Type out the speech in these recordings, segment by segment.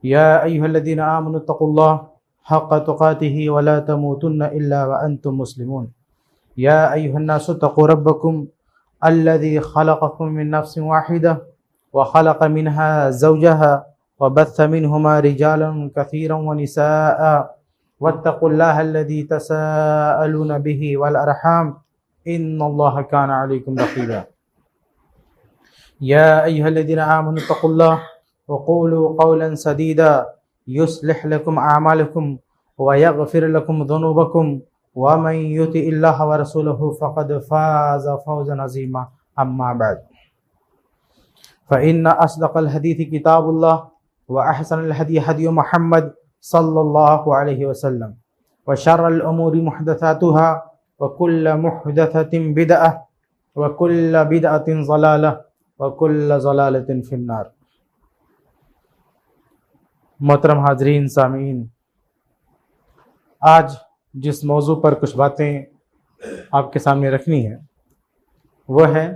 या अय्युहल्लज़ीना आमनु तक़ुल्लाह हक़्क़ तुक़ातिही व ला तमूतुन्ना इल्ला व अंतुम मुस्लिमून। या अय्युहन्नासु तक़ू रब्बकुम अल्लज़ी ख़लक़कुम मिन नफ़्सिन वाहिदा व ख़लक़ मिनहा ज़ौजहा व बस्स मिनहुमा रिजालन कसीरन व निसाअ वत्तक़ुल्लाह अल्लज़ी तसाअलून बिही वल अरहाम इन्नल्लाह काना अलैकुम रक़ीबा। या अय्युहल्लज़ीना आमनु तक़ुल्लाह वक़ूलू क़ौलन सदीदा युस्लिह लकुम अअमालकुम व यग़फिर लकुम ज़ुनूबकुम व मन युतिइल्लाह व रसूलहु फ़क़द फ़ाज़ फ़ौज़न अज़ीमा। अम्मा बअद फ़इन्न अस्दक़ल हदीस किताबुल्लाह व अहसनल हदी हदी मुहम्मद सल्लल्लाहु अलैहि वसल्लम व शर्रल उमूरि मुहदसातुहा व कुल्ल मुहदसतिन बिदअह व कुल्ल बिदअतिन ज़लालह व कुल्ल ज़लालतिन फ़िन्नार। मोहतरम हाज़रीन सामीन, आज जिस मौजू पर कुछ बातें आपके सामने रखनी है वह है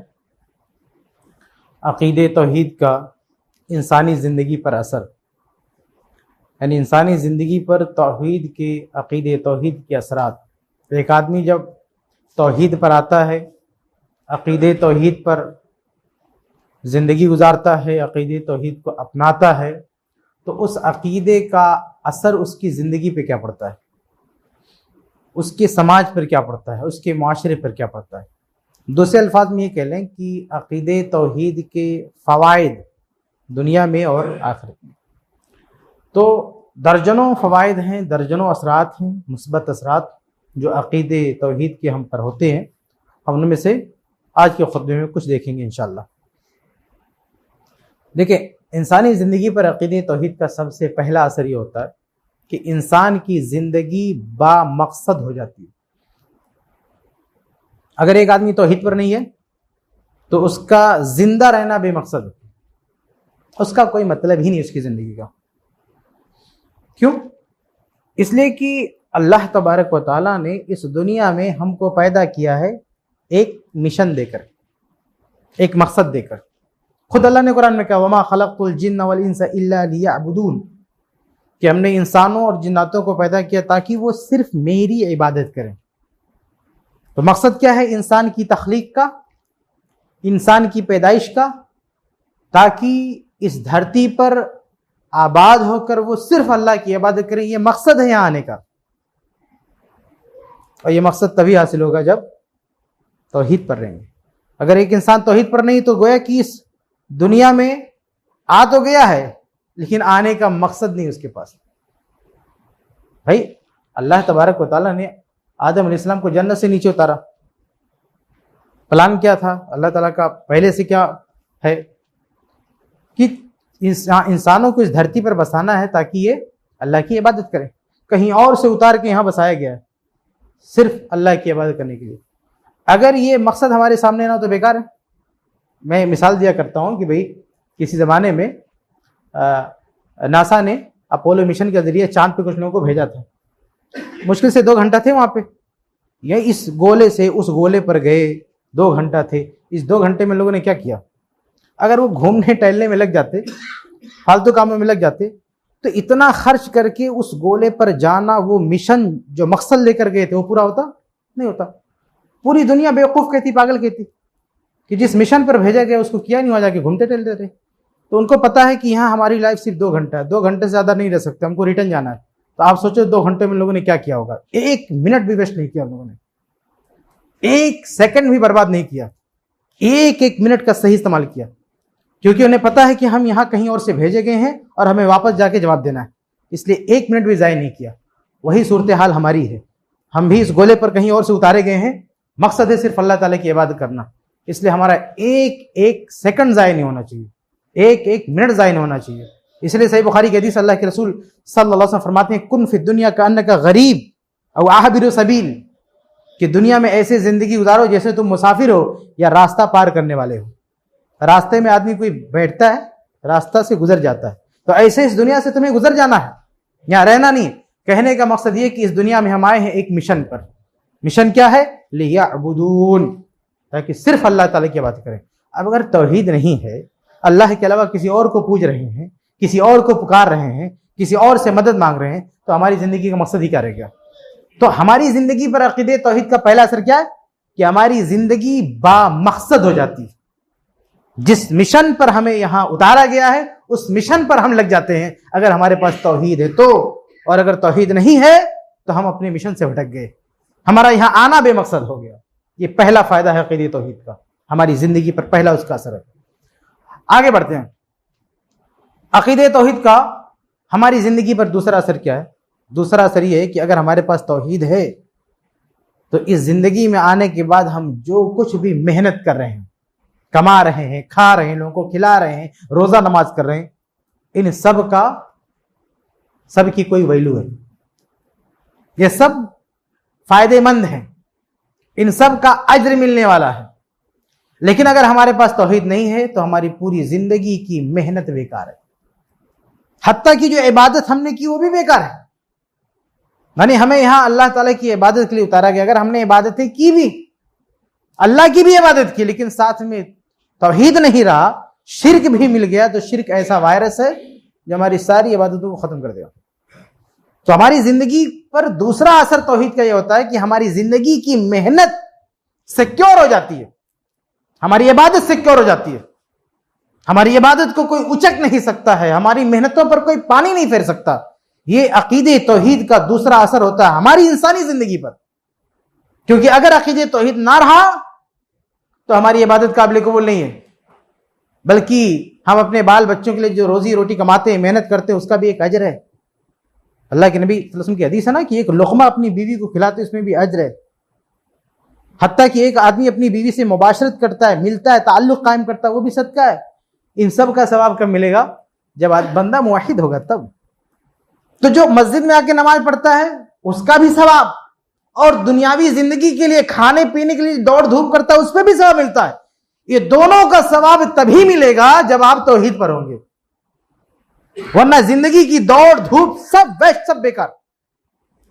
अक़ीदे तौहीद का इंसानी ज़िंदगी पर असर, यानी इंसानी ज़िंदगी पर तौहीद के अक़ीदे तौहीद के असरात। एक आदमी जब तौहीद पर आता है, अक़ीदे तौहीद पर ज़िंदगी गुजारता है, अक़ीदे तौहीद को अपनाता है, तो उस अक़ीदे का असर उसकी ज़िंदगी पे क्या पड़ता है, उसके समाज पर क्या पड़ता है, उसके माशरे पर क्या पड़ता है। दूसरे अल्फाज में ये कह लें कि अक़ीदे तौहीद के फ़वाइद दुनिया में और आखिरत में तो दर्जनों फ़वाइद हैं, दर्जनों असरात हैं, मुस्बत असरात जो अक़ीदे तौहीद के हम पर होते हैं। हम उनमें से आज के खुतबे में कुछ देखेंगे इंशाअल्लाह। देखिए, इंसानी ज़िंदगी पर अक़ीदे तौहीद का सबसे पहला असर ये होता है कि इंसान की ज़िंदगी बामक़सद हो जाती है। अगर एक आदमी तौहीद पर नहीं है तो उसका ज़िंदा रहना बेमकसद है, उसका कोई मतलब ही नहीं उसकी ज़िंदगी का। क्यों? इसलिए कि अल्लाह तबारक व तआला ने इस दुनिया में हमको पैदा किया है एक मिशन देकर, एक मकसद देकर। खुद अल्लाह ने कुरान में कहा, वमा खलक़तुल जिन्ना वल इंसा इल्ला लियअबुदून, कि हमने इंसानों और जिन्नातों को पैदा किया ताकि वो सिर्फ मेरी इबादत करें। तो मकसद क्या है इंसान की तख्लीक का, इंसान की पैदाइश का, ताकि इस धरती पर आबाद होकर वो सिर्फ अल्लाह की इबादत करें। ये मकसद है यहाँ आने का, और ये मकसद तभी हासिल होगा जब तौहीद पर रहेंगे। अगर एक इंसान तौहीद पर नहीं तो गोया कि इस दुनिया में आ तो गया है लेकिन आने का मकसद नहीं उसके पास। भाई, अल्लाह तबारक व तआला ने आदम अलैहिस्सलाम को जन्नत से नीचे उतारा। प्लान क्या था अल्लाह ताला का पहले से? क्या है कि इंसानों को इस धरती पर बसाना है ताकि ये अल्लाह की इबादत करें। कहीं और से उतार के यहाँ बसाया गया है सिर्फ अल्लाह की इबादत करने के लिए। अगर ये मकसद हमारे सामने ना हो तो बेकार है। मैं मिसाल दिया करता हूँ कि भाई किसी ज़माने में नासा ने अपोलो मिशन के ज़रिए चांद पे कुछ लोगों को भेजा था। मुश्किल से 2 घंटा थे वहाँ पे, ये इस गोले से उस गोले पर गए, 2 घंटा थे। इस 2 घंटे में लोगों ने क्या किया? अगर वो घूमने टहलने में लग जाते, फालतू कामों में लग जाते, तो इतना खर्च करके उस गोले पर जाना, वो मिशन जो मकसद लेकर गए थे वो पूरा होता नहीं होता। पूरी दुनिया बेवकूफ़ कहती, पागल कहती कि जिस मिशन पर भेजा गया उसको किया नहीं, वहाँ जाके घूमते टहलते रहे। तो उनको पता है कि यहाँ हमारी लाइफ सिर्फ 2 घंटा है, 2 घंटे से ज़्यादा नहीं रह सकते, हमको रिटर्न जाना है। तो आप सोचो 2 घंटे में लोगों ने क्या किया होगा। 1 मिनट भी वेस्ट नहीं किया लोगों ने, 1 सेकंड भी बर्बाद नहीं किया, 1 मिनट का सही इस्तेमाल किया, क्योंकि उन्हें पता है कि हम यहाँ कहीं और से भेजे गए हैं और हमें वापस जाके जवाब देना है। इसलिए 1 मिनट भी ज़ाया नहीं किया। वही सूरत हाल हमारी है। हम भी इस गोले पर कहीं और से उतारे गए हैं, मकसद है सिर्फ अल्लाह ताला की इबादत करना। इसलिए हमारा 1 सेकंड ज़ाया नहीं होना चाहिए, 1 मिनट ज़ाया नहीं होना चाहिए। इसलिए सही बुखारी की हदीस अल्लाह के रसूल सल्लल्लाहु अलैहि वसल्लम फरमाते हैं, कुन फिद दुनिया का अन्नका गरीब औ आबिरु सबील, कि दुनिया में ऐसे ज़िंदगी गुजारो जैसे तुम मुसाफिर हो या रास्ता पार करने वाले हो। रास्ते में आदमी कोई बैठता है, रास्ता से गुजर जाता है, तो ऐसे इस दुनिया से तुम्हें गुजर जाना है, यहाँ रहना नहीं। कहने का मकसद ये कि इस दुनिया में हम आए हैं एक मिशन पर। मिशन क्या है? लियअबुदून, ताकि सिर्फ अल्लाह ताला की बात करें। अब अगर तौहीद नहीं है, अल्लाह के अलावा किसी और को पूज रहे हैं, किसी और को पुकार रहे हैं, किसी और से मदद मांग रहे हैं, तो हमारी जिंदगी का मकसद ही क्या रह गया? तो हमारी जिंदगी पर अकीदे तौहीद का पहला असर क्या है कि हमारी जिंदगी बामकसद हो जाती है। जिस मिशन पर हमें यहां उतारा गया है उस मिशन पर हम लग जाते हैं, अगर हमारे पास तौहीद है तो। और अगर तौहीद नहीं है तो हम अपने मिशन से भटक गए, हमारा यहां आना बेमकसद हो गया। ये पहला फायदा है अकीदे तौहीद का, हमारी जिंदगी पर पहला उसका असर है। आगे बढ़ते हैं। अकीदे तौहीद का हमारी जिंदगी पर दूसरा असर क्या है? दूसरा असर यह है कि अगर हमारे पास तौहीद है तो इस जिंदगी में आने के बाद हम जो कुछ भी मेहनत कर रहे हैं, कमा रहे हैं, खा रहे हैं, लोगों को खिला रहे हैं, रोजा नमाज कर रहे हैं, इन सब की कोई वैल्यू है? ये सब फायदेमंद है, इन सब का अज्र मिलने वाला है। लेकिन अगर हमारे पास तौहीद नहीं है तो हमारी पूरी जिंदगी की मेहनत बेकार है। हत्ता कि जो इबादत हमने की वो भी बेकार है। यानी हमें यहां अल्लाह ताला की इबादत के लिए उतारा गया। अगर हमने इबादतें की भी, अल्लाह की भी इबादत की, लेकिन साथ में तौहीद नहीं रहा, शिर्क भी मिल गया, तो शिर्क ऐसा वायरस है जो हमारी सारी इबादतों को खत्म कर देगा। तो हमारी जिंदगी पर दूसरा असर तौहीद का यह होता है कि हमारी जिंदगी की मेहनत सिक्योर हो जाती है, हमारी इबादत सिक्योर हो जाती है। हमारी इबादत को कोई उचक नहीं सकता है, हमारी मेहनतों पर कोई पानी नहीं फेर सकता। ये अकीदे तौहीद का दूसरा असर होता है हमारी इंसानी जिंदगी पर। क्योंकि अगर अकीदे तौहीद ना रहा तो हमारी इबादत काबिल कबूल नहीं है, बल्कि हम अपने बाल बच्चों के लिए जो रोजी रोटी कमाते हैं, मेहनत करते हैं, उसका भी एक अजर है। अल्लाह के नबी सल्लल्लाहु अलैहि वसल्लम की हदीस है ना कि एक लुक़मा अपनी बीवी को खिलाते, उसमें भी अजर है। हत्ता कि एक आदमी अपनी बीवी से मुबाशरत करता है, मिलता है, ताल्लुक कायम करता है, वो भी सदका है। इन सब का सवाब कब मिलेगा? जब बंदा मुवाहिद होगा तब। तो जो मस्जिद में आके नमाज पढ़ता है उसका भी सवाब, और दुनियावी जिंदगी के लिए खाने पीने के लिए दौड़ धूप करता है उस पर भी सवाब मिलता है। ये दोनों का सवाब तभी मिलेगा जब आप तौहीद पर होंगे, वरना जिंदगी की दौड़ धूप सब वेस्ट, सब बेकार।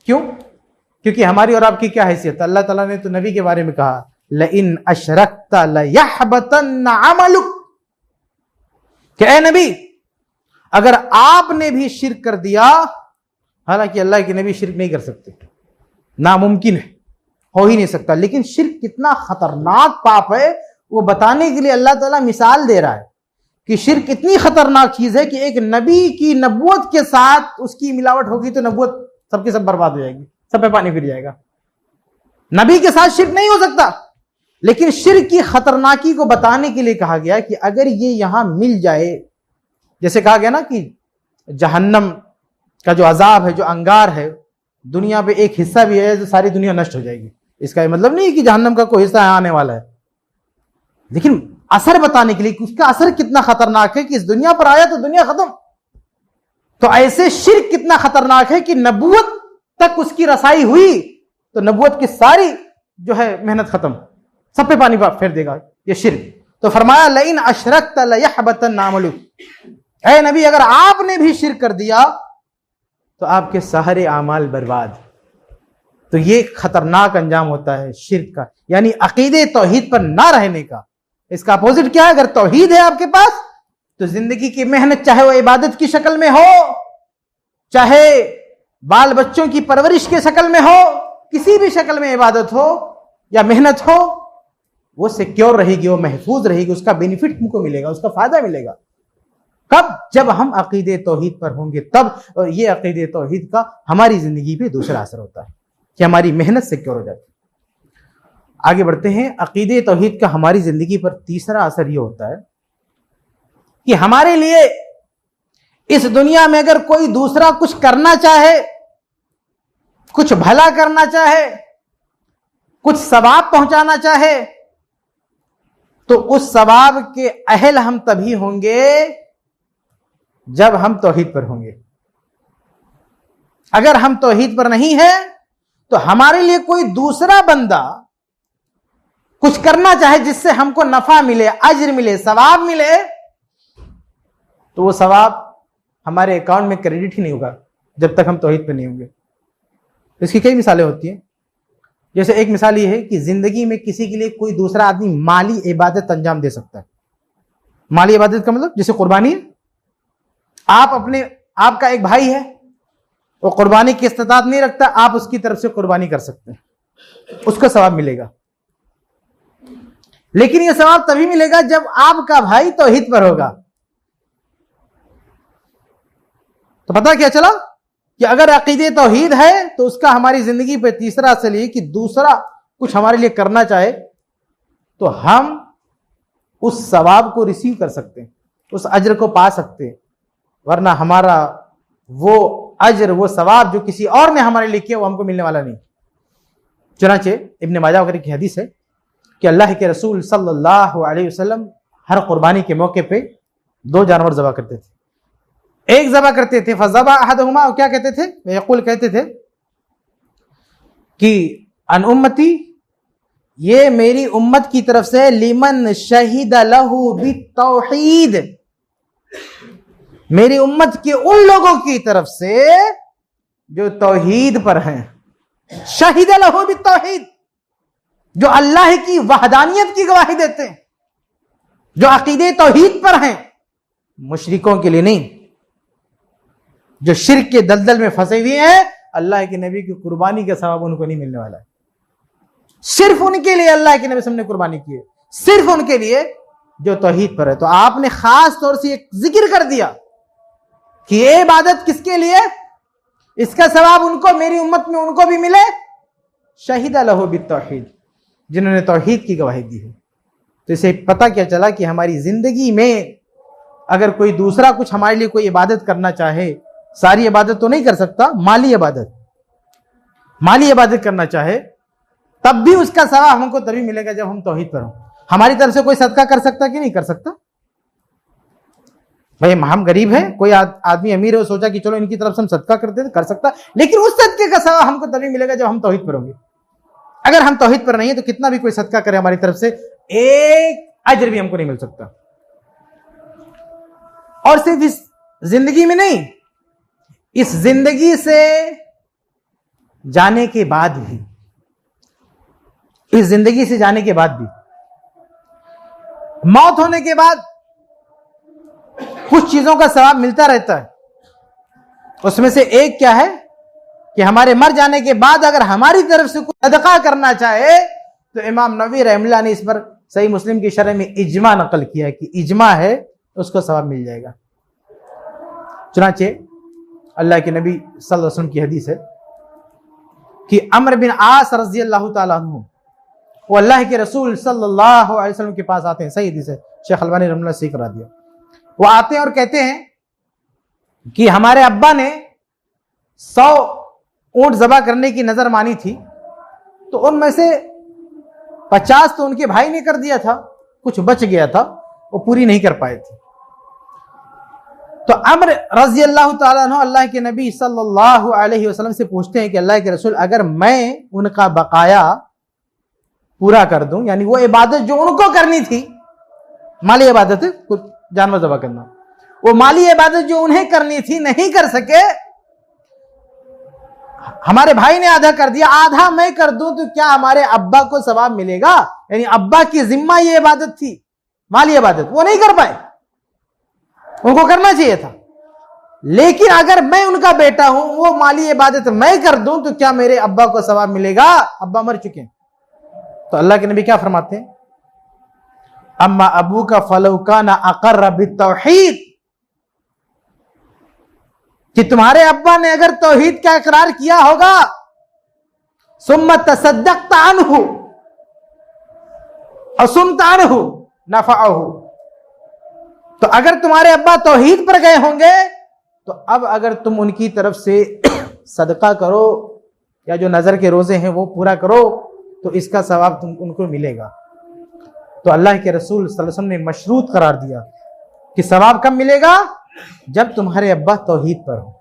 क्यों? क्योंकि हमारी और आपकी क्या हैसियत? अल्लाह ताला ने तो नबी के बारे में कहा, लइन अशरकता लयहबतन्ना अमलुक, कि ऐ नबी अगर आपने भी शिर्क कर दिया, हालांकि अल्लाह के नबी शिर्क नहीं कर सकते, नामुमकिन है, हो ही नहीं सकता, लेकिन शिर्क कितना खतरनाक पाप है वो बताने के लिए अल्लाह ताला मिसाल दे रहा है कि शिर्क इतनी खतरनाक चीज है कि एक नबी की नबूवत के साथ उसकी मिलावट होगी तो नबूवत सबके सब बर्बाद हो जाएगी, सब पे पानी फिर जाएगा। नबी के साथ शिर्क नहीं हो सकता, लेकिन शिर्क की खतरनाकी को बताने के लिए कहा गया कि अगर ये यहां मिल जाए, जैसे कहा गया ना कि जहन्नम का जो अजाब है, जो अंगार है, दुनिया पे एक हिस्सा भी है तो सारी दुनिया नष्ट हो जाएगी। इसका मतलब नहीं कि जहन्नम का कोई हिस्सा आने वाला है, लेकिन असर बताने के लिए कि उसका असर कितना खतरनाक है कि इस दुनिया पर आया तो दुनिया खत्म। तो ऐसे शिर्क कितना खतरनाक है कि नबूवत तक उसकी रसाई हुई तो नबूवत की सारी जो है मेहनत खत्म, सब पे पानी फेर देगा ये शिर्क। तो फरमाया लइन अशरकता लयहबतन्ना अमलुक, ऐ नबी अगर आपने भी शिर्क कर दिया तो आपके सारे आमाल बर्बाद। तो ये खतरनाक अंजाम होता है शिर्क का, यानी अकीदे तौहीद पर ना रहने का। इसका अपोजिट क्या है? अगर तौहीद है आपके पास तो जिंदगी की मेहनत, चाहे वो इबादत की शक्ल में हो, चाहे बाल बच्चों की परवरिश के शक्ल में हो, किसी भी शक्ल में इबादत हो या मेहनत हो, वो सिक्योर रहेगी, वो महफूज रहेगी, उसका बेनिफिट हमको मिलेगा, उसका फायदा मिलेगा। कब? जब हम अकीदे तौहीद पर होंगे तब। और ये अकीदे तौहीद का हमारी जिंदगी पे दूसरा असर होता है कि हमारी मेहनत सिक्योर हो जाती है। आगे बढ़ते हैं। अकीदे तौहीद का हमारी जिंदगी पर तीसरा असर ये होता है कि हमारे लिए इस दुनिया में अगर कोई दूसरा कुछ करना चाहे, कुछ भला करना चाहे, कुछ सवाब पहुंचाना चाहे, तो उस सवाब के अहल हम तभी होंगे जब हम तौहीद पर होंगे। अगर हम तौहीद पर नहीं है तो हमारे लिए कोई दूसरा बंदा कुछ करना चाहे जिससे हमको नफा मिले, अज्र मिले, सवाब मिले, तो वो सवाब हमारे अकाउंट में क्रेडिट ही नहीं होगा जब तक हम तौहीद पर नहीं होंगे। इसकी कई मिसालें होती हैं। जैसे एक मिसाल ये है कि जिंदगी में किसी के लिए कोई दूसरा आदमी माली इबादत अंजाम दे सकता है। माली इबादत का मतलब जैसे कुर्बानी, आपका एक भाई है, वो कुर्बानी की इस्तिताअत नहीं रखता, आप उसकी तरफ से कुर्बानी कर सकते हैं, उसको सवाब मिलेगा। लेकिन यह सवाब तभी मिलेगा जब आपका भाई तौहीद पर होगा। तो पता क्या चला कि अगर अकीदे तौहीद है तो उसका हमारी जिंदगी पे तीसरा असर ये कि दूसरा कुछ हमारे लिए करना चाहे तो हम उस सवाब को रिसीव कर सकते हैं, उस अजर को पा सकते हैं। वरना हमारा वो अजर, वो सवाब जो किसी और ने हमारे लिए किया, वो हमको मिलने वाला नहीं। चुनांचे इब्न माजा वगैरह की हदीस है कि अल्लाह के रसूल सल्लल्लाहु अलैहि वसल्लम हर कुर्बानी के मौके पे 2 जानवर ज़बह करते थे। एक ज़बह करते थे फज़बा अहदहुमा, क्या कहते थे, यक़ूल कहते थे कि अन उम्मती, ये मेरी उम्मत की तरफ से, लिमन शहीद लहू बित्तौहीद, मेरी उम्मत के उन लोगों की तरफ से जो तौहीद पर हैं। शहीद लहू बित्तौहीद, जो अल्लाह की वहदानियत की गवाही देते हैं, जो अकीदे तौहीद पर हैं, मुशरिकों के लिए नहीं। जो शिर्क के दलदल में फंसे हुए हैं, अल्लाह के नबी की कुर्बानी का सवाब उनको नहीं मिलने वाला है। सिर्फ उनके लिए अल्लाह के नबी ने कुर्बानी की है, सिर्फ उनके लिए जो तौहीद पर है। तो आपने खास तौर से एक जिक्र कर दिया कि ये इबादत किसके लिए, इसका सवाब उनको, मेरी उम्मत में उनको भी मिले, शहीद लहू बित्तौहीद, जिन्होंने तौहीद की गवाही दी है। तो इसे पता क्या चला कि हमारी जिंदगी में अगर कोई दूसरा कुछ हमारे लिए कोई इबादत करना चाहे, सारी इबादत तो नहीं कर सकता, माली इबादत करना चाहे, तब भी उसका सवाब हमको तभी मिलेगा जब हम तौहीद पर हों। हमारी तरफ से कोई सदका कर सकता कि नहीं कर सकता? भाई हम गरीब हैं, कोई आदमी अमीर है, सोचा कि चलो इनकी तरफ से हम सदका करते, कर सकता, लेकिन उस सदके का सवाब हमको तभी मिलेगा जब हम तौहीद पर होंगे। अगर हम तौहीद पर नहीं है तो कितना भी कोई सदका करे हमारी तरफ से, एक अजर भी हमको नहीं मिल सकता। और सिर्फ इस जिंदगी में नहीं, इस जिंदगी से जाने के बाद भी, इस जिंदगी से जाने के बाद भी, मौत होने के बाद कुछ चीजों का सवाब मिलता रहता है। उसमें से एक क्या है कि हमारे मर जाने के बाद अगर हमारी तरफ से कोई सदका करना चाहे तो इमाम नबवी रहमतुल्लाह ने इस पर सही मुस्लिम की शरह में इज्मा नकल किया है कि इज्मा है, उसको सवाब मिल जाएगा। चुनांचे अल्लाह के नबी सल्लल्लाहु अलैहि वसल्लम की हदीस है कि अम्र बिन आस रज़ियल्लाहु ताला अन्हु, वो अल्लाह के रसूल सल्लल्लाहु अलैहि वसल्लम के पास आते हैं, सही हदीस है, शेख अलबानी रहमतुल्लाह सही करा दिया। वो आते हैं और कहते हैं कि हमारे अब्बा ने 100 ऊंट ज़बह करने की नजर मानी थी, तो उनमें से 50 तो उनके भाई ने कर दिया था, कुछ बच गया था, वो पूरी नहीं कर पाए थे। तो अम्र रज़ी अल्लाह ताला अन्हु अल्लाह के नबी सल्लल्लाहु अलैहि वसल्लम से पूछते हैं कि अल्लाह के रसूल, अगर मैं उनका बकाया पूरा कर दूं, यानी वो इबादत जो उनको करनी थी, माली इबादत है, कुछ जानवर ज़बह करना, वो माली इबादत जो उन्हें करनी थी नहीं कर सके, हमारे भाई ने आधा कर दिया, आधा मैं कर दूं, तो क्या हमारे अब्बा को सवाब मिलेगा? यानी अब्बा की जिम्मा ये इबादत थी, माली इबादत, वो नहीं कर पाए, उनको करना चाहिए था। लेकिन अगर मैं उनका बेटा हूं, वो माली इबादत मैं कर दूं, तो क्या मेरे अब्बा को सवाब मिलेगा? अब्बा मर चुके हैं। तो अल्लाह के नबी क्या फरमाते हैं, अम्मा अबू का फलौका ना अक़र्र बित्तौहीद, कि तुम्हारे अब्बा ने अगर तौहीद का इकरार किया होगा, सुम्मा तसद्दक़्त अन्हु और सुनत अन्हु नफ़अहु, तो अगर तुम्हारे अब्बा तौहीद पर गए होंगे तो अब अगर तुम उनकी तरफ से सदका करो या जो नजर के रोजे हैं वो पूरा करो, तो इसका सवाब तुम उनको मिलेगा। तो अल्लाह के रसूल सल्लल्लाहु अलैहि वसल्लम ने मशरूत करार दिया कि सवाब कब मिलेगा? जब तुम्हारे अब्बा तौहीद पर हो।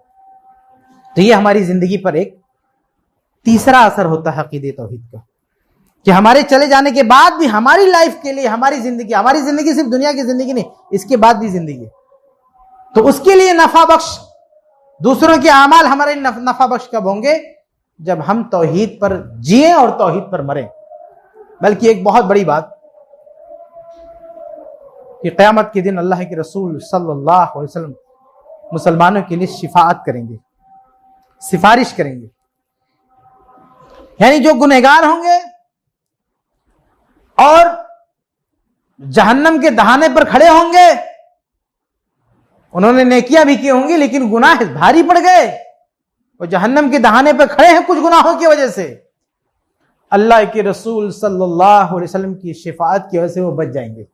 तो ये हमारी जिंदगी पर एक तीसरा असर होता है अकीदे तौहीद का, कि हमारे चले जाने के बाद भी हमारी लाइफ के लिए, हमारी जिंदगी सिर्फ दुनिया की जिंदगी नहीं, इसके बाद भी जिंदगी, तो उसके लिए नफा बख्श, दूसरों के अमाल हमारे नफा बख्श कब होंगे? जब हम तौहीद पर जिए और तौहीद पर मरें। बल्कि एक बहुत बड़ी बात कि क़यामत के दिन अल्लाह के रसूल सल्लल्लाहु अलैहि वसल्लम मुसलमानों के लिए शिफाअत करेंगे, सिफारिश करेंगे। यानी जो गुनहगार होंगे और जहन्नम के दहाने पर खड़े होंगे, उन्होंने नेकियां भी की होंगी लेकिन गुनाह भारी पड़ गए और जहन्नम के दहाने पर खड़े हैं कुछ गुनाहों की वजह से, अल्लाह के रसूल सल्लल्लाहु अलैहि वसल्लम की शिफाअत की वजह से वो बच जाएंगे।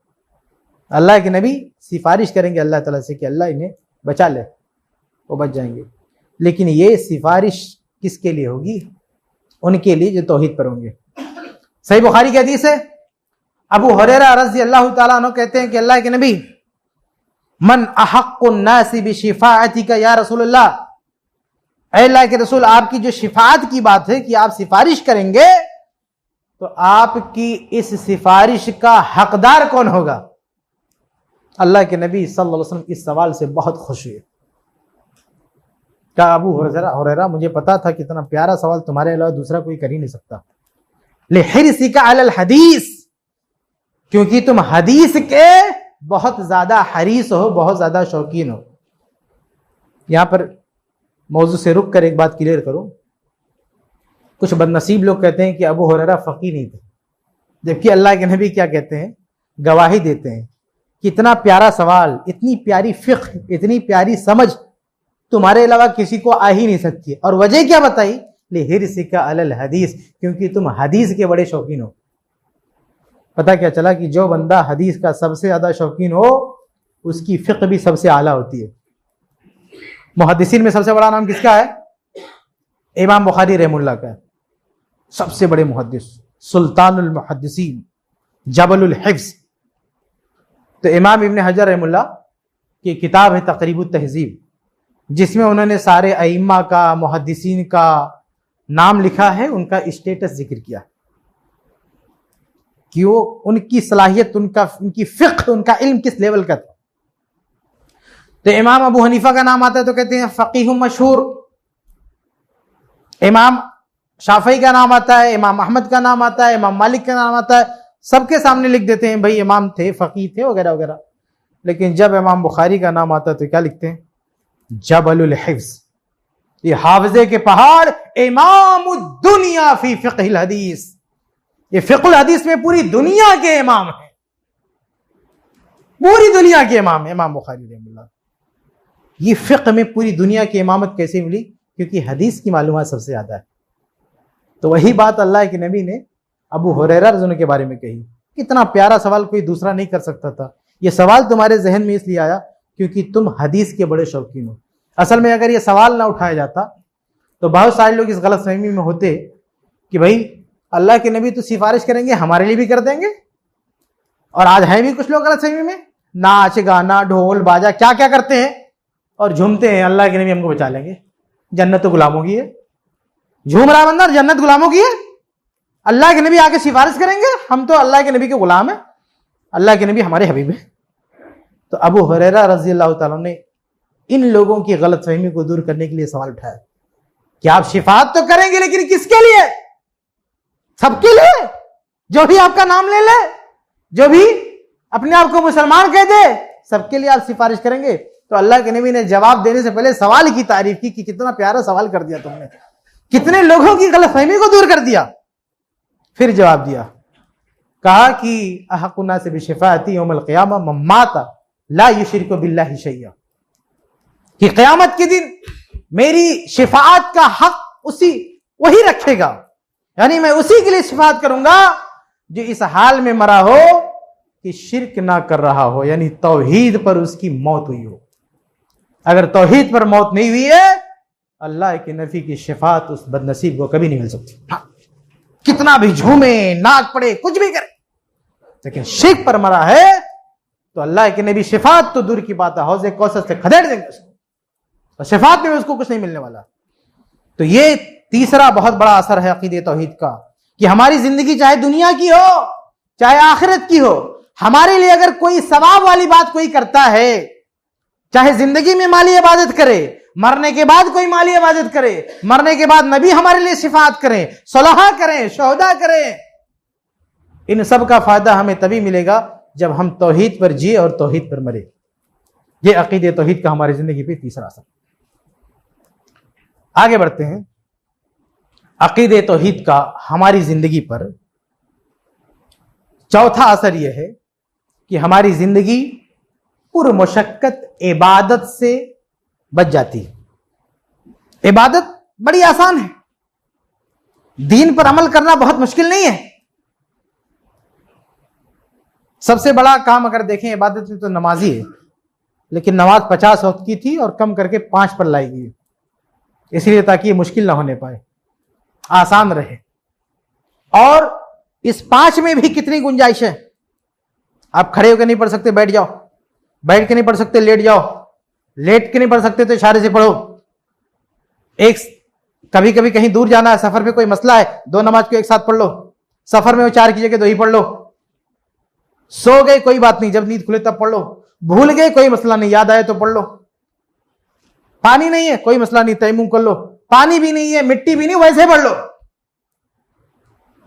अल्लाह के नबी सिफारिश करेंगे अल्लाह ताला से कि अल्लाह इन्हें बचा ले, वो बच जाएंगे। लेकिन ये सिफारिश किसके लिए होगी? उनके लिए जो तौहीद पर होंगे। सही बुखारी की हदीस है, अबू हुरैरा रज़ी अल्लाह ताला अन्हु कहते हैं कि अल्लाह के नबी, मन अहक्कुन नासी बिशिफाअतिका या रसूलल्लाह, ऐ अल्लाह के रसूल आपकी जो शिफाअत की बात है कि आप सिफारिश करेंगे, तो आपकी इस सिफारिश का हकदार कौन होगा? अल्लाह के नबी सल्लल्लाहु अलैहि वसल्लम इस सवाल से बहुत खुश हुए। क्या अबू हुरैरा, मुझे पता था कितना प्यारा सवाल तुम्हारे अलावा दूसरा कोई कर ही नहीं सकता। लिहिर्सिका अलल हदीस, क्योंकि तुम हदीस के बहुत ज्यादा हरीस हो, बहुत ज्यादा शौकीन हो। यहां पर मौजू से रुक कर एक बात क्लियर करूं, कुछ बदनसीब लोग कहते हैं कि अबू हुरैरा फकीह नहीं थे, जबकि अल्लाह के नबी क्या कहते हैं, गवाही देते हैं कि इतना प्यारा सवाल, इतनी प्यारी फिक्र, इतनी प्यारी समझ तुम्हारे अलावा किसी को आ ही नहीं सकती। और वजह क्या बताई? लिहिर्सिका अलल हदीस, क्योंकि तुम हदीस के बड़े शौकीन हो। पता क्या चला कि जो बंदा हदीस का सबसे ज्यादा शौकीन हो उसकी फिक्र भी सबसे आला होती है। मुहद्दिसीन में सबसे बड़ा नाम किसका है? इमाम बुखारी रहमुल्लाह का है, सबसे बड़े मुहद्दिस, सुल्तानुल मुहद्दिसीन, जबलुल हिफ्ज। तो इमाम इब्न हजर रहमुल्लाह की किताब है तक़रीबुत तहज़ीब, जिसमें उन्होंने सारे अइम्मा का, मुहद्दिसीन का नाम लिखा है, उनका स्टेटस जिक्र किया कि वो उनकी सलाहियत, उनकी फिक्र, उनका इल्म किस लेवल का था। तो इमाम अबू हनीफा का नाम आता है तो कहते हैं फकीह मशहूर, इमाम शाफई का नाम आता है, इमाम अहमद का नाम आता है, इमाम मालिक का नाम आता है, सबके सामने लिख देते हैं भाई इमाम थे, फकीह थे, वगैरह वगैरह। लेकिन जब इमाम बुखारी का नाम आता है तो क्या लिखते हैं? जबलुल हिफ्ज, ये हाफजे के पहाड़, इमामुद दुनिया फी फिक़्हिल हदीस, ये फिक़्हुल हदीस में पूरी दुनिया के इमाम हैं, पूरी दुनिया के इमाम है इमाम बुखारी रहमतुल्लाह। ये फिक़्ह में पूरी दुनिया की इमामत कैसे मिली? क्योंकि हदीस की मालूमात सबसे ज्यादा है। तो वही बात अल्लाह के नबी ने अबू हुरैरा रज़ियल्लाहु अन्हु के बारे में कही। कितना प्यारा सवाल, कोई दूसरा नहीं कर सकता था। यह सवाल तुम्हारे जहन में इसलिए आया क्योंकि तुम हदीस के बड़े शौकीन हो। असल में अगर यह सवाल ना उठाया जाता तो बहुत सारे लोग इस गलत फहमी में होते कि भाई अल्लाह के नबी तो सिफारिश करेंगे, हमारे लिए भी कर देंगे। और आज है भी कुछ लोग गलत फहमी में, नाच गाना ढोल बाजा क्या क्या करते हैं और झूमते हैं, अल्लाह के नबी हमको बचा लेंगे, जन्नत तो गुलामों की है। झूम रहा बंदा, जन्नत गुलामों की है, अल्लाह के नबी आके सिफारिश करेंगे, हम तो अल्लाह के नबी के गुलाम हैं, अल्लाह के नबी हमारे हबीब हैं। तो अबू हुरैरा रज़ी अल्लाह ताला ने इन लोगों की गलत फहमी को दूर करने के लिए सवाल उठाया कि आप शिफात तो करेंगे लेकिन किसके लिए? सबके लिए। जो भी आपका नाम ले ले, जो भी अपने आप को मुसलमान कह दे, सबके लिए आप सिफारिश करेंगे। तो अल्लाह के नबी ने जवाब देने से पहले सवाल की तारीफ की कि कितना प्यारा सवाल कर दिया तुमने, कितने लोगों की गलतफहमी को दूर कर दिया। फिर जवाब दिया, कहा कि अहकुना से बिशिफाअती यौमल क़ियामा मन माता ला युशरिकु बिल्लाहि शैया, कि क़यामत के दिन मेरी शिफाअत का हक वही रखेगा, यानी मैं उसी के लिए शिफाअत करूंगा जो इस हाल में मरा हो कि शिर्क ना कर रहा हो, यानी तौहीद पर उसकी मौत हुई हो। अगर तौहीद पर मौत नहीं हुई है, अल्लाह के नबी की शिफाअत उस बदनसीब को कभी नहीं मिल सकती। हाँ, कितना भी झूमे, नाक पड़े, कुछ भी करे, लेकिन शिर्क पर मरा है तो अल्लाह के नबी शिफाअत तो दूर की बात है, हौज़े कौसर से खदेड़ देंगे उसको, और शिफाअत में उसको कुछ नहीं मिलने वाला। तो ये तीसरा बहुत बड़ा असर है अकीदे तौहीद का, कि हमारी जिंदगी चाहे दुनिया की हो चाहे आखिरत की हो, हमारे लिए अगर कोई सवाब वाली बात कोई करता है, चाहे जिंदगी में माली इबादत करे, मरने के बाद कोई माली इबादत करे, मरने के बाद नबी हमारे लिए शिफाअत करें, सलाह करें, शोहदा करें, इन सब का फायदा हमें तभी मिलेगा जब हम तौहीद पर जिए और तौहीद पर मरे। ये अकीदे तौहीद का हमारी जिंदगी पे तीसरा असर। आगे बढ़ते हैं। अकीदे तौहीद का हमारी जिंदगी पर चौथा असर यह है कि हमारी जिंदगी पुरमुशक्कत इबादत से बच जाती है। इबादत बड़ी आसान है, दीन पर अमल करना बहुत मुश्किल नहीं है। सबसे बड़ा काम अगर देखें इबादत में तो नमाज ही है, लेकिन नमाज 50 वक्त की थी और कम करके 5 पर लाई गई, इसलिए ताकि ये मुश्किल ना होने पाए, आसान रहे। और इस 5 में भी कितनी गुंजाइश है। आप खड़े होकर नहीं पढ़ सकते, बैठ जाओ, बैठ के नहीं पढ़ सकते, लेट जाओ, लेट के नहीं पढ़ सकते तो इशारे से पढ़ो। एक कभी कभी कहीं दूर जाना है, सफर पे कोई मसला है, 2 नमाज को एक साथ पढ़ लो। सफर में वो 4 की जगह 2 ही पढ़ लो। सो गए कोई बात नहीं, जब नींद खुले तब पढ़ लो। भूल गए कोई मसला नहीं, याद आए तो पढ़ लो। पानी नहीं है कोई मसला नहीं, तयम्मुम कर लो। पानी भी नहीं है, मिट्टी भी नहीं, वैसे पढ़ लो।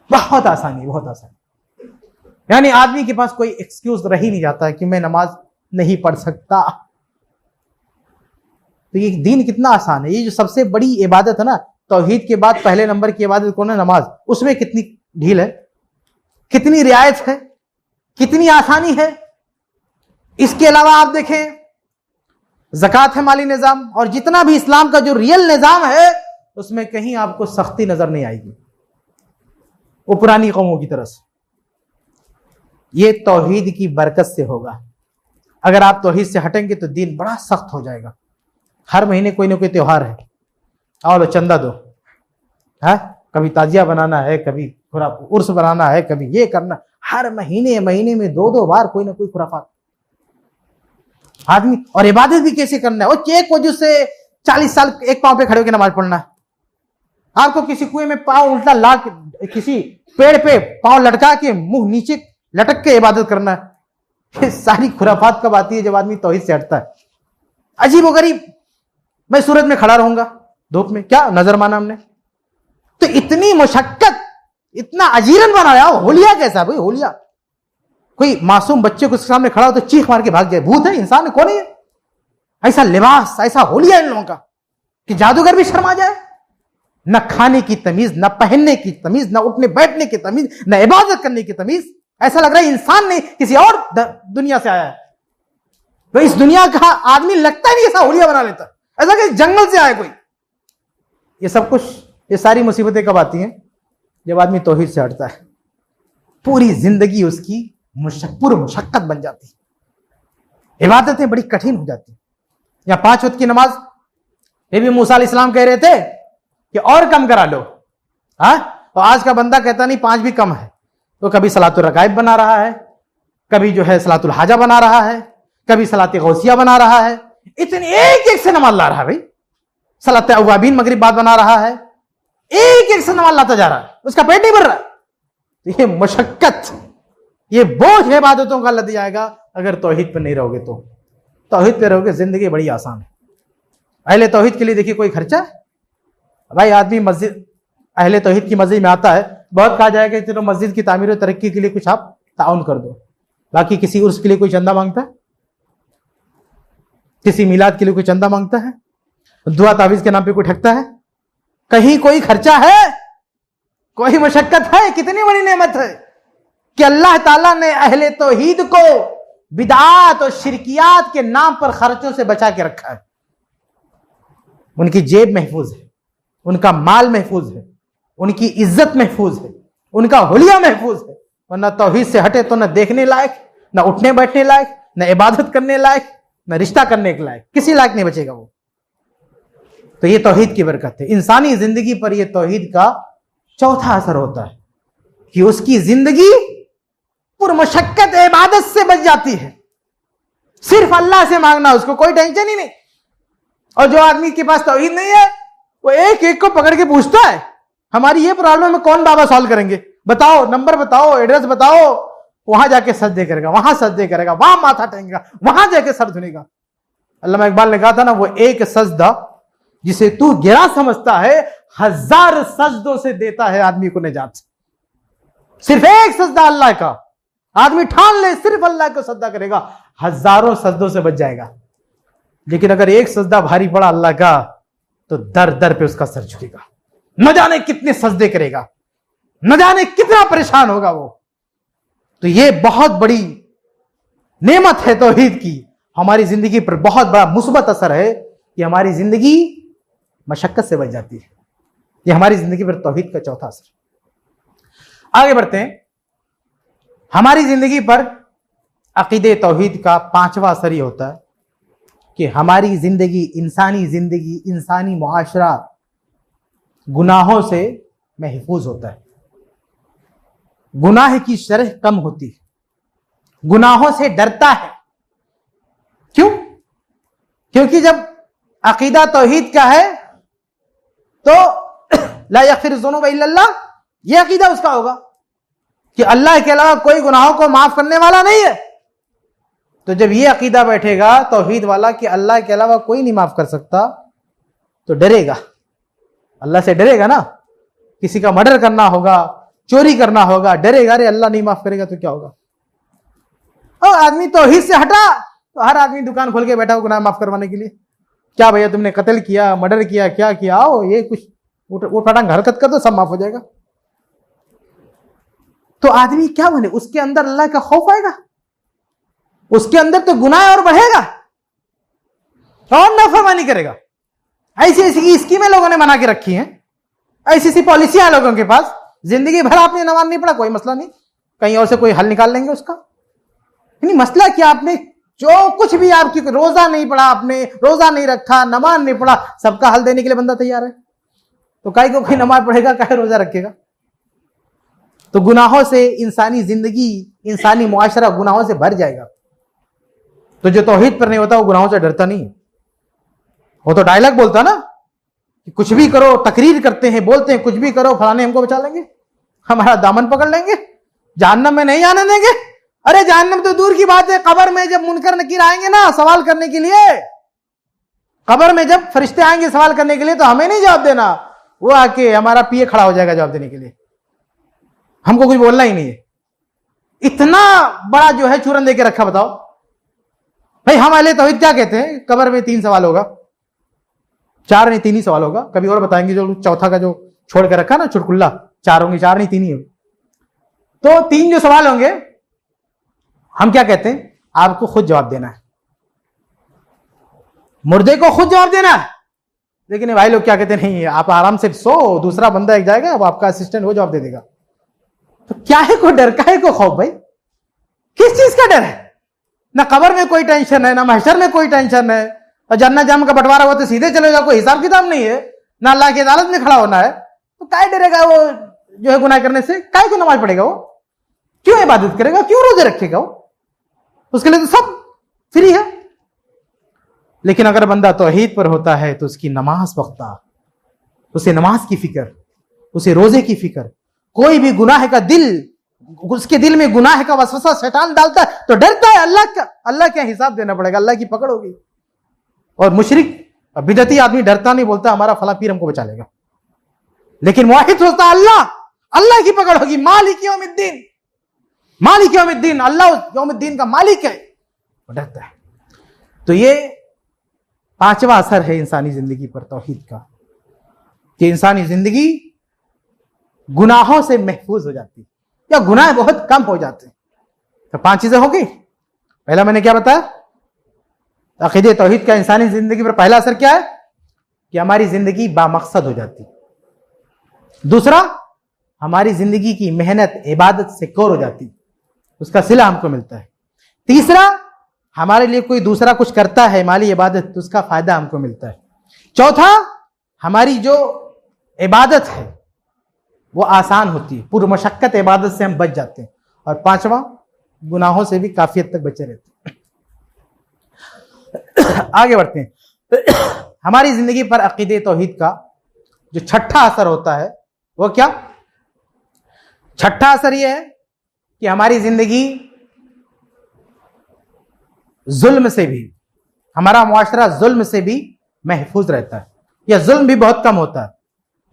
बहुत आसानी, बहुत आसानी। यानी आदमी के पास कोई एक्सक्यूज रह ही नहीं जाता है कि मैं नमाज नहीं पढ़ सकता। तो ये दीन कितना आसान है। ये जो सबसे बड़ी इबादत है ना, तौहीद के बाद पहले नंबर की इबादत कौन है? नमाज। उसमें कितनी ढील है, कितनी रियायत है, कितनी आसानी है। इसके अलावा आप देखें ज़कात है, माली निजाम, और जितना भी इस्लाम का जो रियल निजाम है उसमें कहीं आपको सख्ती नजर नहीं आएगी, वो पुरानी कौमों की तरह से। ये तौहीद की बरकत से होगा। अगर आप तौहीद से हटेंगे तो दीन बड़ा सख्त हो जाएगा। हर महीने कोई ना कोई त्योहार है, आओ चंदा दो, है, कभी ताजिया बनाना है, कभी उर्स बनाना है, कभी ये करना। हर महीने में 2-2 बार कोई ना कोई खुराफात आदमी। और इबादत भी कैसे करना है? वो एक वजह से 40 साल एक पांव पे खड़े होकर नमाज पढ़ना है। आपको किसी कुएं में पांव उल्टा ला, किसी पेड़ पे पांव लटका के मुंह नीचे लटक के इबादत करना है। ये सारी खुराफात कब आती है? जब आदमी तौहीद से हटता है। अजीब व गरीब, मैं सूरज में खड़ा रहूंगा धूप में, क्या नजर माना हमने? तो इतनी मुशक्कत, इतना अजीरन बनाया। होलिया कैसा भाई? होलिया कोई मासूम बच्चे को सामने खड़ा हो तो चीख मार के भाग जाए। भूत है? इंसान है? कौन है? ऐसा लिबास, ऐसा होलिया इन लोगों का कि जादूगर भी शर्मा जाए। न खाने की तमीज, न पहनने की तमीज, न उठने बैठने की तमीज, न इबादत करने की तमीज। ऐसा लग रहा है इंसान नहीं किसी और दुनिया से आया है। तो इस दुनिया का आदमी लगता ही नहीं ऐसा होलिया बना लेता, ऐसा कि जंगल से आया कोई। ये सब कुछ, ये सारी मुसीबतें कब आती हैं? जब आदमी तौहीद से हटता है। पूरी जिंदगी उसकी मुशक्कत बन जाती है, इबादतें बड़ी कठिन हो जाती है। या 5 वक्त की नमाज, ये भी मूसा अलैहिस्सलाम कह रहे थे कि और कम करा लो। तो आज का बंदा कहता नहीं 5 भी कम है, तो कभी सलातुल रगाइब बना रहा है, कभी जो है सलातुल हाजा बना रहा है, कभी सलाते गौसिया बना रहा है। इतनी एक से नमाज ला रहा है भाई। सलाते अवाबीन मगरिब बाद बना रहा है, एक से नमाज लाता जा रहा है, उसका पेट नहीं भर रहा। तो ये मुशक्कत, ये बोझ इबादतों का लद जाएगा अगर तौहीद पर नहीं रहोगे। तो तौहीद पे रहोगे, जिंदगी बड़ी आसान है। अहले तौहीद के लिए देखिए कोई खर्चा है भाई? आदमी मस्जिद, अहले तौहीद की मस्जिद में आता है, बहुत कहा जाएगा चलो मस्जिद की तामीर और तरक्की के लिए कुछ आप ताउन कर दो। बाकी किसी उर्स के लिए कोई चंदा मांगता है? किसी मिलाद के लिए कोई चंदा मांगता है? दुआ तावीज के नाम पे कोई ठगता है? कहीं कोई खर्चा है? कोई मशक्कत है? कितनी बड़ी नेमत है कि अल्लाह ताला ने अहले तौहीद को बिदआत और शिरकियात के नाम पर खर्चों से बचा के रखा है। उनकी जेब महफूज है, उनका माल महफूज है, उनकी इज्जत महफूज है, उनका हुलिया महफूज है। वरना तौहीद से हटे तो न देखने लायक, न उठने बैठने लायक, न इबादत करने लायक, न रिश्ता करने के लायक, किसी लायक नहीं बचेगा वो। तो ये तौहीद की बरकत है। इंसानी जिंदगी पर यह तौहीद का चौथा असर होता है कि उसकी जिंदगी पुरमुशक्कत इबादत से बच जाती है। सिर्फ अल्लाह से मांगना, उसको कोई टेंशन ही नहीं। और जो आदमी के पास तौहीद नहीं है, वो एक एक को पकड़ के पूछता है हमारी ये प्रॉब्लम है, कौन बाबा सॉल्व करेंगे? बताओ, नंबर बताओ, एड्रेस बताओ। वहां जाके सजदे करेगा, वहां सजदे करेगा, वहां माथा टेकेगा, वहां जाके सर धुनेगा। अल्लामा इकबाल ने कहा था ना, वो एक सजदा जिसे तू गिरा समझता है, 1000 सजदों से देता है आदमी को निजात। सिर्फ एक सजदा अल्लाह का, आदमी ठान ले सिर्फ अल्लाह को सजदा करेगा, हजारों सजदों से बच जाएगा। लेकिन अगर एक सजदा भारी पड़ा अल्लाह का तो दर दर पे उसका सर झुकेगा, न जाने कितने सजदे करेगा, न जाने कितना परेशान होगा वो। तो ये बहुत बड़ी नेमत है तौहीद की, हमारी जिंदगी पर बहुत बड़ा मुस्बत असर है कि हमारी जिंदगी मशक्कत से बच जाती है। ये हमारी जिंदगी पर तौहीद का चौथा असर। आगे बढ़ते हैं। हमारी जिंदगी पर अकीदे तौहीद का पांचवा असर ये होता है कि हमारी जिंदगी, इंसानी मुआशरा गुनाहों से महफूज होता है। गुनाह की शरह कम होती है, गुनाहों से डरता है। क्यों? क्योंकि जब अकीदा तौहीद का है तो ला यग़फिरु ज़ुनूब इल्लल्लाह, ये अकीदा उसका होगा कि अल्लाह के अलावा कोई गुनाहों को माफ करने वाला नहीं है। तो जब ये अकीदा बैठेगा तौहीद वाला कि अल्लाह के अलावा कोई नहीं माफ कर सकता, तो डरेगा, अल्लाह से डरेगा ना। किसी का मर्डर करना होगा, चोरी करना होगा, डरेगा, अरे अल्लाह नहीं माफ करेगा तो क्या होगा। और आदमी तौहीद से हटा तो हर आदमी दुकान खोल के बैठा हो गुनाह माफ करवाने के लिए। क्या भैया तुमने कत्ल किया, मर्डर किया, क्या किया, आओ ये कुछ उठपटांग हरकत कर दो, सब माफ हो जाएगा। तो आदमी क्या बने, उसके अंदर अल्लाह का खौफ आएगा, उसके अंदर तो गुनाह और बढ़ेगा और नाफरमानी करेगा। ऐसी ऐसी स्कीमें लोगों ने बना के रखी हैं, ऐसी ऐसी पॉलिसियां लोगों के पास। जिंदगी भर आपने नमाज नहीं पढ़ा, कोई मसला नहीं, कहीं और से कोई हल निकाल लेंगे उसका। नहीं, मसला क्या, आपने जो कुछ भी आपकी, रोजा नहीं पढ़ा, आपने रोजा नहीं रखा, नमाज नहीं पढ़ा, सबका हल देने के लिए बंदा तैयार है। तो काहे को कोई नमाज पढ़ेगा, काहे रोजा रखेगा। तो गुनाहों से इंसानी जिंदगी, इंसानी मुआशरा गुनाहों से भर जाएगा। तो जो तौहीद पर नहीं होता वो गुनाहों से डरता नहीं। वो तो डायलॉग बोलता ना कि कुछ भी करो, तकरीर करते हैं, बोलते हैं कुछ भी करो, फलाने हमको बचा लेंगे, हमारा दामन पकड़ लेंगे, जहन्नम में नहीं आने देंगे। अरे जहन्नम तो दूर की बात है, कब्र में जब मुनकर नकीर आएंगे ना सवाल करने के लिए, कब्र में जब फरिश्ते आएंगे सवाल करने के लिए, तो हमें नहीं जवाब देना, वो आके हमारा पिए खड़ा हो जाएगा जवाब देने के लिए, हमको कुछ बोलना ही नहीं है। इतना बड़ा जो है चूरन देके रखा। बताओ भाई, हम अहले तौहीद क्या कहते हैं, कब्र में 3 सवाल होगा, 4 नहीं 3 ही सवाल होगा, कभी और बताएंगे। जो चौथा का जो छोड़ के रखा ना चुटकुल्ला, 4 होंगे, 4 नहीं 3 ही होंगे। तो 3 जो सवाल होंगे, हम क्या कहते हैं, आपको खुद जवाब देना है, मुर्दे को खुद जवाब देना है। लेकिन भाई लोग क्या कहते हैं, नहीं आप आराम से सो, दूसरा बंदा एक जाएगा, अब आपका असिस्टेंट वो जवाब दे देगा। तो क्या है को डर, क्या है को खौफ, भाई किस चीज का डर है। ना कब्र में कोई टेंशन है, ना महशर में कोई टेंशन है, और जन्नत जहन्नम का बंटवारा हुआ तो सीधे चले जाओ, कोई हिसाब किताब नहीं है, ना अल्लाह की अदालत में खड़ा होना है। तो क्या डरेगा वो जो है गुनाह करने से, काय को नमाज पढ़ेगा वो, क्यों इबादत करेगा, क्यों रोजे रखेगा वो, उसके लिए तो सब फ्री है। लेकिन अगर बंदा तौहीद पर होता है तो उसकी नमाज पढ़ता, उसे नमाज की फिक्र, उसे रोजे की फिक्र, कोई भी गुनाह का दिल, उसके दिल में गुनाह का वसवसा शैतान डालता है तो डरता है, अल्लाह क्या हिसाब देना पड़ेगा, अल्लाह की पकड़ होगी। और मुशरिक बिदअती आदमी डरता नहीं, बोलता हमारा फला पीर हमको बचा लेगा। लेकिन मुवाहिद सोचता अल्लाह की पकड़ होगी, मालिक यौमिद्दीन, मालिक यौमिद्दीन, अल्लाह यौमिद्दीन का मालिक है, वो डरता है। तो ये 5वां असर है इंसानी जिंदगी पर तौहीद का, कि इंसानी जिंदगी गुनाहों से महफूज हो जाती है, या गुनाह बहुत कम हो जाते हैं। तो 5 चीजें हो गई। पहला मैंने क्या बताया, अकीदे तौहीद का इंसानी जिंदगी पर पहला असर क्या है कि हमारी जिंदगी बामकसद हो जाती है। दूसरा, हमारी जिंदगी की मेहनत इबादत से कोर हो जाती है, उसका सिला हमको मिलता है। तीसरा, हमारे लिए कोई दूसरा कुछ करता है माली इबादत तो उसका फायदा हमको मिलता है। चौथा, हमारी जो इबादत है वो आसान होती है, पूर्व मशक्कत इबादत से हम बच जाते हैं। और 5वां, गुनाहों से भी काफी हद तक बचे रहते हैं। आगे बढ़ते हैं। हमारी जिंदगी पर अकीदे तौहीद का जो छठा असर होता है वो क्या, छठा असर यह है कि हमारी जिंदगी जुल्म से भी, हमारा मुआशरा जुल्म से भी महफूज रहता है, या जुल्म भी बहुत कम होता है।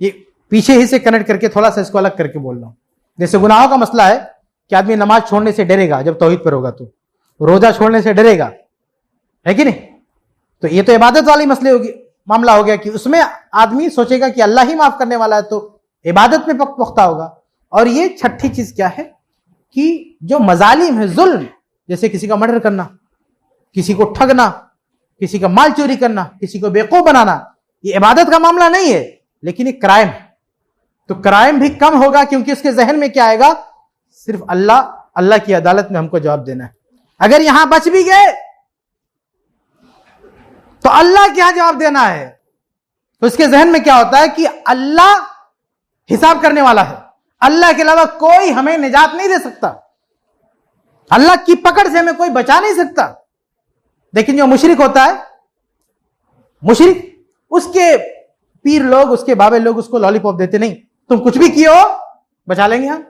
ये पीछे ही से कनेक्ट करके थोड़ा सा इसको अलग करके बोल रहा हूं। जैसे गुनाहों का मसला है कि आदमी नमाज छोड़ने से डरेगा जब तौहीद पर होगा, तो रोजा छोड़ने से डरेगा, है कि नहीं, तो ये तो इबादत वाली मसले होगी, मामला हो गया कि उसमें आदमी सोचेगा कि अल्लाह ही माफ करने वाला है, तो इबादत में पुख्ता होगा। और ये छठी चीज क्या है कि जो मजालिम है, जुल्म, जैसे किसी का मर्डर करना, किसी को ठगना, किसी का माल चोरी करना, किसी को बेवकूफ बनाना, ये इबादत का मामला नहीं है, लेकिन एक क्राइम है। तो क्राइम भी कम होगा, क्योंकि उसके जहन में क्या आएगा, सिर्फ अल्लाह की अदालत में हमको जवाब देना है। अगर यहां बच भी गए तो अल्लाह क्या जवाब देना है, तो उसके जहन में क्या होता है कि अल्लाह हिसाब करने वाला है, अल्लाह के अलावा कोई हमें निजात नहीं दे सकता, अल्लाह की पकड़ से हमें कोई बचा नहीं सकता। लेकिन जो मुशरिक होता है, मुशरिक, उसके पीर लोग, उसके बाबे लोग उसको लॉलीपॉप देते, नहीं तुम कुछ भी किए हो बचा लेंगे हम।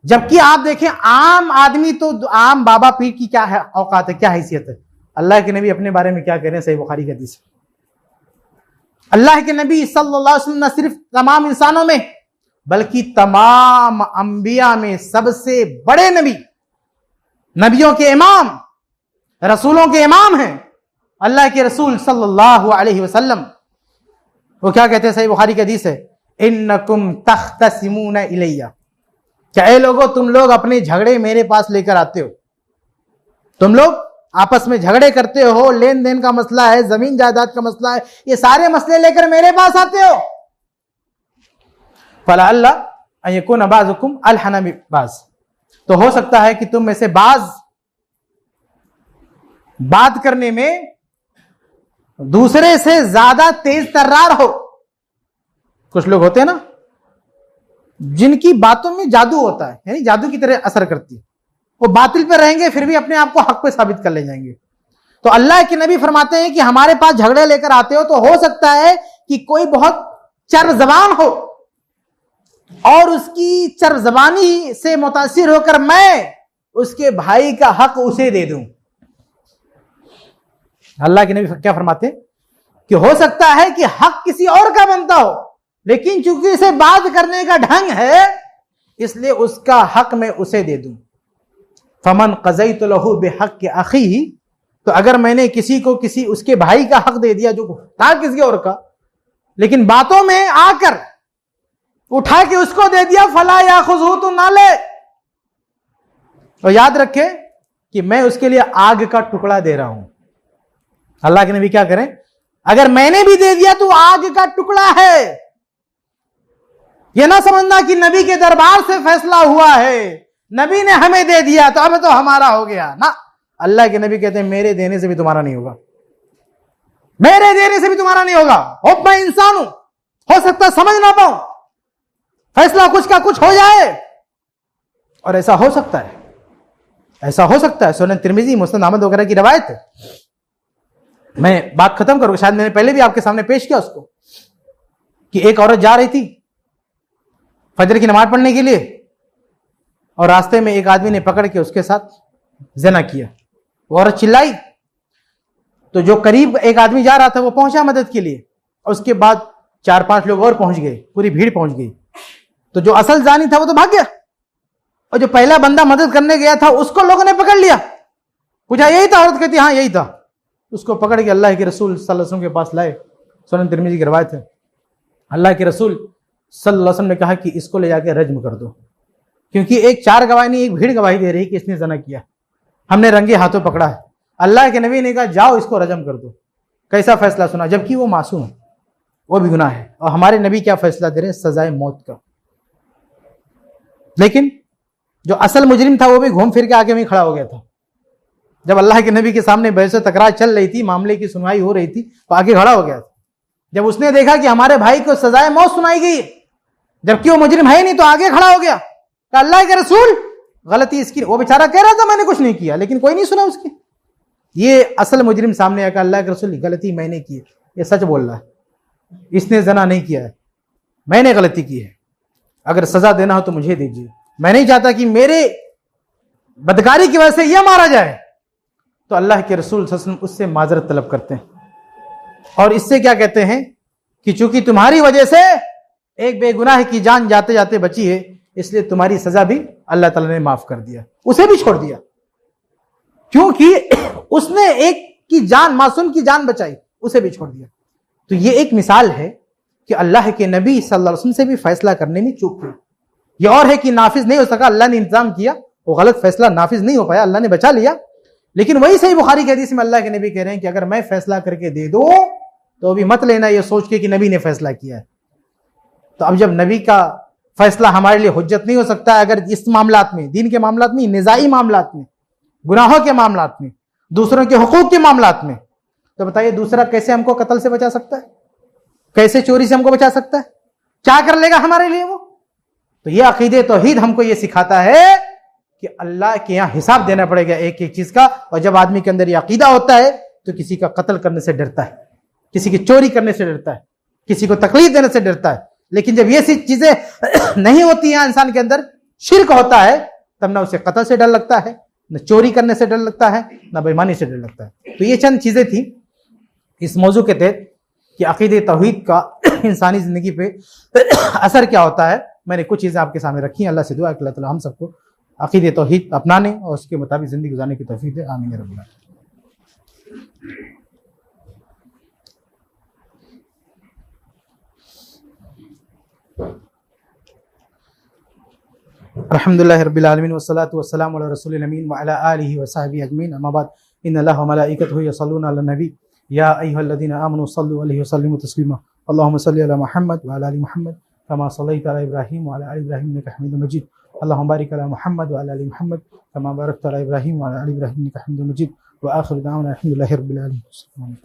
जबकि आप देखें आम आदमी, तो आम बाबा पीर की क्या है, औकात है, क्या हैसियत है। अल्लाह के नबी अपने बारे में क्या कह रहे हैं, सही बुखारी की हदीस। अल्लाह के नबी सल्लल्लाहु अलैहि वसल्लम न सिर्फ तमाम इंसानों में बल्कि तमाम अंबिया में सबसे बड़े नबी, नबियों के इमाम, रसूलों के इमाम हैं अल्लाह के रसूल सल्लल्लाहु अलैहि वसल्लम। वो क्या कहते हैं, सही बुखारी की हदीस है, इन्नकुम तख्तसिमूना इलैया, क्या ए लोगों तुम लोग अपने झगड़े मेरे पास लेकर आते हो, तुम लोग आपस में झगड़े करते हो, लेन देन का मसला है, जमीन जायदाद का मसला है, ये सारे मसले लेकर मेरे पास आते हो। फला अल्लाह अयकुन बाज़ुकुम अलहना बाज़, तो हो सकता है कि तुम में से बाज बात करने में दूसरे से ज्यादा तेज तर्रार हो। कुछ लोग होते हैं ना जिनकी बातों में जादू होता है, यानी जादू की तरह असर करती है, वो बातिल पे रहेंगे फिर भी अपने आप को हक पे साबित कर ले जाएंगे। तो अल्लाह के नबी फरमाते हैं कि हमारे पास झगड़े लेकर आते हो, तो हो सकता है कि कोई बहुत चरजबान हो और उसकी चरजबानी से मुतासिर होकर मैं उसके भाई का हक उसे दे दूं। अल्लाह के नबी क्या फरमाते हैं कि हो सकता है कि हक किसी और का बनता हो, लेकिन चूंकि इसे बात करने का ढंग है इसलिए उसका हक मैं उसे दे दूं। फमन क़ज़ैतु लहू बिहक़्क़ि के अख़ीही, तो अगर मैंने किसी को किसी उसके भाई का हक दे दिया जो था किसी और का, लेकिन बातों में आकर उठा के उसको दे दिया, फला याख़ुज़हू, तो ना ले। और याद रखे कि मैं उसके लिए आग का टुकड़ा दे रहा हूं। अल्लाह के नबी क्या करें, अगर मैंने भी दे दिया तो आग का टुकड़ा है। यह ना समझना कि नबी के दरबार से फैसला हुआ है, नबी ने हमें दे दिया तो अब तो हमारा हो गया ना। अल्लाह के नबी कहते हैं मेरे देने से भी तुम्हारा नहीं होगा, मेरे देने से भी तुम्हारा नहीं होगा। हो मैं इंसान हूं, हो सकता समझ ना पाऊं, फैसला कुछ का कुछ हो जाए, और ऐसा हो सकता है, ऐसा हो सकता है। सुनन तिरमिजी, मुस्नद अहमद वगैरह की रवायत है। मैं बात खत्म करूं, शायद मैंने पहले भी आपके सामने पेश किया उसको, कि एक औरत जा रही थी फजर की नमाज पढ़ने के लिए, और रास्ते में एक आदमी ने पकड़ के उसके साथ ज़िना किया। वो औरत चिल्लाई, तो जो करीब एक आदमी जा रहा था वो पहुंचा मदद के लिए, और उसके बाद 4-5 लोग और पहुंच गए, पूरी भीड़ पहुंच गई। तो जो असल जानी था वो तो भाग गया, और जो पहला बंदा मदद करने गया था उसको लोगों ने पकड़ लिया। पूछा यही था? औरत कहती हाँ यही था। उसको पकड़ के अल्लाह के रसूल सल्लल्लाहु अलैहि वसल्लम के पास लाए। सुनन तिरमिज़ी की रवायत है, अल्लाह के रसूल सल्लल्लाहु अलैहि वसल्लम ने कहा कि इसको ले जाके रज्म कर दो, क्योंकि एक 4 गवाही नहीं, एक भीड़ गवाही दे रही कि इसने ज़ना किया, हमने रंगे हाथों पकड़ा है। अल्लाह के नबी ने कहा जाओ इसको रज्म कर दो। कैसा फैसला सुना, जबकि वो मासूम है, वो भी गुनाह है, और हमारे नबी क्या फैसला दे रहे हैं, सजाए मौत का। लेकिन जो असल मुजरिम था वो भी घूम फिर के आगे में खड़ा हो गया था। जब अल्लाह के नबी के सामने बहस तकरार चल रही थी, मामले की सुनवाई हो रही थी, तो आगे खड़ा हो गया था। जब उसने देखा कि हमारे भाई को सजाए मौत सुनाई गई, जबकि वो मुजरिम है ही नहीं, तो आगे खड़ा हो गया। तो अल्लाह के रसूल गलती इसकी, वो बेचारा कह रहा था मैंने कुछ नहीं किया, लेकिन कोई नहीं सुना उसकी। ये असल मुजरिम सामने आकर अल्लाह के रसूल गलती मैंने की है, ये सच बोल रहा है, इसने जना नहीं किया है, मैंने गलती की है, अगर सजा देना हो तो मुझे दीजिए, मैं नहीं चाहता कि मेरे बदकारी की वजह से यह मारा जाए। तो अल्लाह के रसूल सल्लल्लाहु अलैहि वसल्लम उससे माजरत तलब करते हैं, और इससे क्या कहते हैं कि चूंकि तुम्हारी वजह से एक बेगुनाह की जान जाते जाते बची है, इसलिए तुम्हारी सजा भी अल्लाह ताला ने माफ कर दिया, उसे भी छोड़ दिया, क्योंकि उसने एक की जान, मासूम की जान बचाई, उसे भी छोड़ दिया। तो ये एक मिसाल है कि अल्लाह के नबी सल्लल्लाहु अलैहि वसल्लम से भी फैसला करने में चूक हुई। ये और है कि नाफिज नहीं हो सका, अल्लाह ने इंतजाम किया, वो गलत फैसला नाफिज नहीं हो पाया, अल्लाह ने बचा लिया। लेकिन वही सही बुखारी की हदीस में अल्लाह के नबी कह रहे हैं कि अगर मैं फैसला करके दे दूं तो अभी मत लेना ये सोच के कि नबी ने फैसला किया है। तो अब जब नबी का फैसला हमारे लिए हुज्जत नहीं हो सकता है, अगर इस मामलात में, दीन के मामलात में, निजाई मामलात में, गुनाहों के मामलात में, दूसरों के हुकूक के मामलात में, तो बताइए दूसरा कैसे हमको कत्ल से बचा सकता है, कैसे चोरी से हमको बचा सकता है, क्या कर लेगा हमारे लिए वो। तो ये अकीदे तौहीद हमको ये सिखाता है कि अल्लाह के यहां हिसाब देना पड़ेगा एक एक चीज का। और जब आदमी के अंदर ये अकीदा होता है तो किसी का कत्ल करने से डरता है, किसी की चोरी करने से डरता है, किसी को तकलीफ देने से डरता है। लेकिन जब ये सी चीजें नहीं होती हैं इंसान के अंदर, शिर्क होता है, तब ना उसे कत्ल से डर लगता है, न चोरी करने से डर लगता है, न बेईमानी से डर लगता है। तो ये चंद चीजें थी इस मौजू के तहत कि अकीदे तौहीद का इंसानी जिंदगी पे असर क्या होता है। मैंने कुछ चीजें आपके सामने रखी हैं। अल्लाह से दुआ है कि अल्लाह ताला हम सबको अकीदे तौहीद अपनाने और उसके मुताबिक जिंदगी गुजारने की तौफीक दे। आमीन या रब्बल आलमीन। अल्हम्दुलिल्लाहि रब्बिल आलमीन वस्सलातु वस्सलामु अला रसूलिल अमीन व अला आलिहि व सहबिहि अजमईन। अम्मा बाद, इन्नल्लाहा व मलाइकतहु यसल्लूना अलन नबी या अय्युहल्लज़ीना आमनू सल्लु अलैहि व सल्लिमू तस्लीमा। अल्लाहुम्मा सल्लि अला मुहम्मद व अला आलि मुहम्मद कमा सल्लैता अला इब्राहीम व अला आलि इब्राहीम इन्नका हमीदुम मजीद। अल्लाहुम्मा बारिक अला मुहम्मद व अला आलि मुहम्मद कमा बारकता अला इब्राहीम व अला आलि इब्राहीम इन्नका हमीदुम मजीद। व आखिरु दाअवाना अल्हम्दुलिल्लाहि रब्बिल आलमीन।